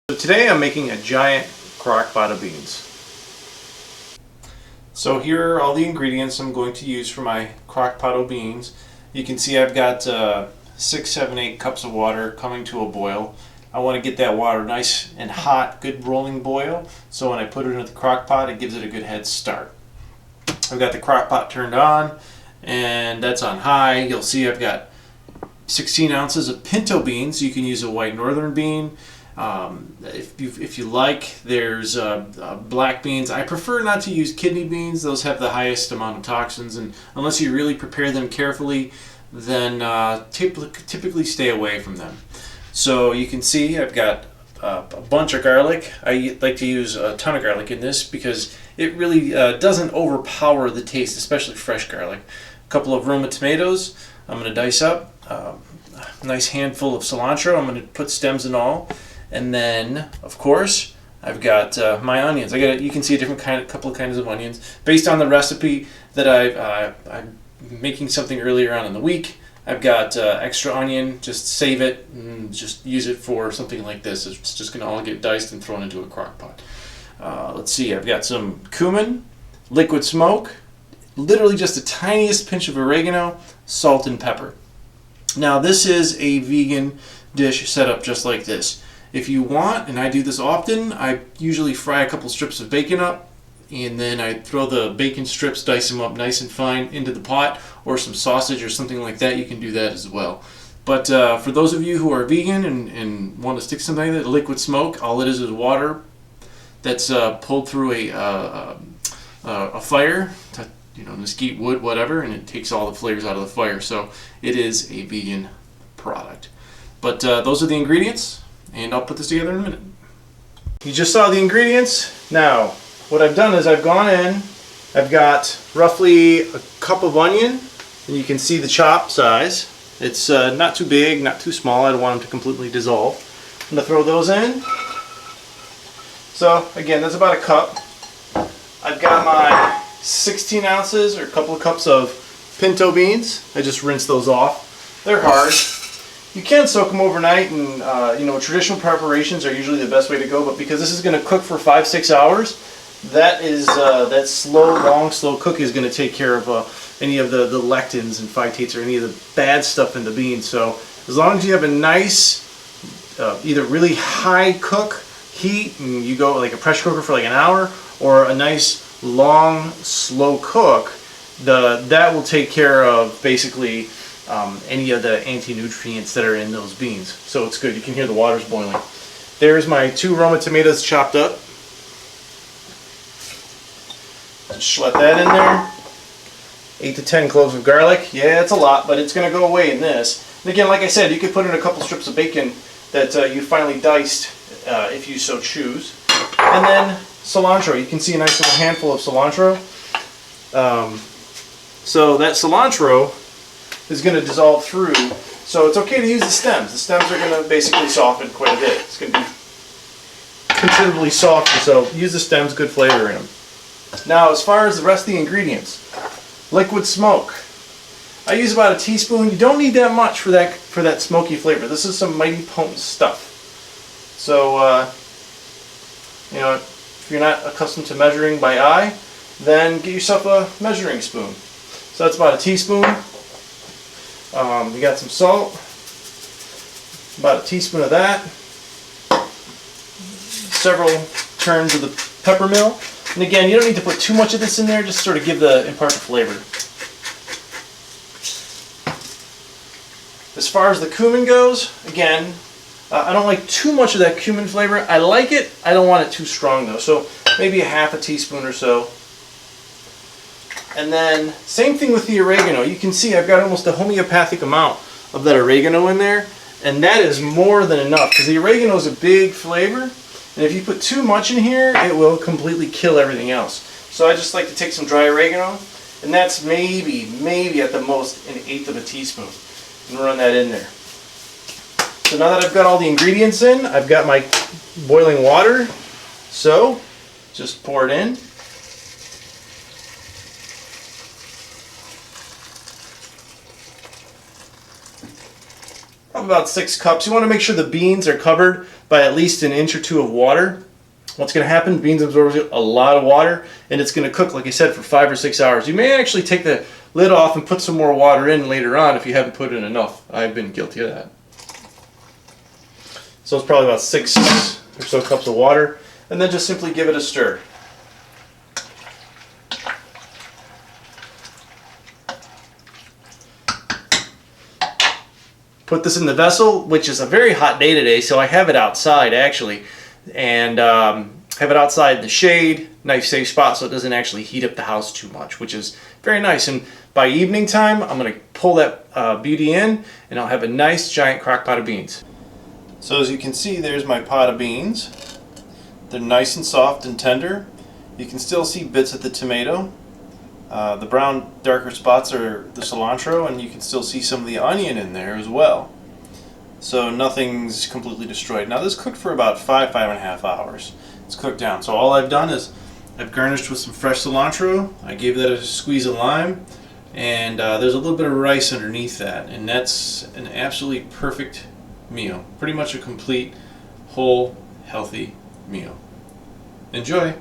So today I'm making a giant crock pot of beans. So here are all the ingredients I'm going to use for my crock pot of beans. You can see I've got 6, 7, 8 cups of water coming to a boil. I want to get that water nice and hot, good rolling boil, so when I put it into the crock pot it gives it a good head start. I've got the crock pot turned on and that's on high. You'll see I've got 16 ounces of pinto beans. You can use a white northern bean. If you like, there's black beans. I prefer not to use kidney beans. Those have the highest amount of toxins, and unless you really prepare them carefully, then typically stay away from them. So you can see I've got a bunch of garlic. I like to use a ton of garlic in this because it really doesn't overpower the taste, especially fresh garlic. A couple of Roma tomatoes I'm going to dice up. A nice handful of cilantro. I'm going to put stems and all. And then, of course, I've got my onions. You can see a couple of kinds of onions based on the recipe that I'm making something earlier on in the week. I've got extra onion. Just save it and just use it for something like this. It's just going to all get diced and thrown into a crock pot. Let's see. I've got some cumin, liquid smoke, literally just the tiniest pinch of oregano, salt, and pepper. Now this is a vegan dish set up just like this. If you want, and I do this often, I usually fry a couple strips of bacon up and then I throw the bacon strips, dice them up nice and fine into the pot, or some sausage or something like that. You can do that as well. But for those of you who are vegan and want to stick something like that, liquid smoke, all it is water that's pulled through a fire, mesquite wood, whatever, and it takes all the flavors out of the fire. So it is a vegan product. But those are the ingredients. And I'll put this together in a minute. You just saw the ingredients. Now, what I've done is I've gone in, I've got roughly a cup of onion, and you can see the chop size. It's not too big, not too small. I don't want them to completely dissolve. I'm going to throw those in. So, again, that's about a cup. I've got my 16 ounces, or a couple of cups of pinto beans. I just rinse those off. They're hard. You can soak them overnight, and traditional preparations are usually the best way to go. But because this is going to cook for 5-6 hours, that long, slow cook is going to take care of any of the lectins and phytates or any of the bad stuff in the beans. So as long as you have a nice, either really high cook heat, and you go like a pressure cooker for like an hour, or a nice long, slow cook, that will take care of basically any of the anti-nutrients that are in those beans. So it's good. You can hear the water's boiling. There's my 2 Roma tomatoes chopped up. Just let that in there. 8 to 10 cloves of garlic. Yeah, it's a lot, but it's going to go away in this. And again, like I said, you could put in a couple strips of bacon that you finely diced if you so choose. And then cilantro. You can see a nice little handful of cilantro. So that cilantro is going to dissolve through, so it's okay to use the stems. The stems are going to basically soften quite a bit. It's going to be considerably softer, so use the stems, good flavor in them. Now, as far as the rest of the ingredients, liquid smoke. I use about a teaspoon. You don't need that much for that smoky flavor. This is some mighty potent stuff. So, if you're not accustomed to measuring by eye, then get yourself a measuring spoon. So that's about a teaspoon. We got some salt, about a teaspoon of that, several turns of the pepper mill, and again, you don't need to put too much of this in there, just sort of impart the flavor. As far as the cumin goes, again, I don't like too much of that cumin flavor. I like it, I don't want it too strong though, so maybe a half a teaspoon or so. And then, same thing with the oregano. You can see I've got almost a homeopathic amount of that oregano in there, and that is more than enough, because the oregano is a big flavor, and if you put too much in here, it will completely kill everything else. So I just like to take some dry oregano, and that's maybe at the most 1/8 of a teaspoon, and run that in there. So now that I've got all the ingredients in, I've got my boiling water, so just pour it in. About 6 cups. You want to make sure the beans are covered by at least an inch or two of water. What's going to happen? Beans absorb a lot of water, and it's going to cook, like I said, for 5 or 6 hours. You may actually take the lid off and put some more water in later on if you haven't put in enough. I've been guilty of that. So it's probably about 6 or so cups of water, and then just simply give it a stir. Put this in the vessel, which is a very hot day today, so I have it outside actually, and have it outside in the shade, nice safe spot so it doesn't actually heat up the house too much, which is very nice. And by evening time, I'm going to pull that beauty in, and I'll have a nice giant crock pot of beans. So as you can see, there's my pot of beans. They're nice and soft and tender. You can still see bits of the tomato. The brown darker spots are the cilantro, and you can still see some of the onion in there as well. So nothing's completely destroyed. Now this cooked for about 5.5 hours. It's cooked down. So all I've done is I've garnished with some fresh cilantro. I gave that a squeeze of lime, and there's a little bit of rice underneath that, and that's an absolutely perfect meal. Pretty much a complete, whole, healthy meal. Enjoy!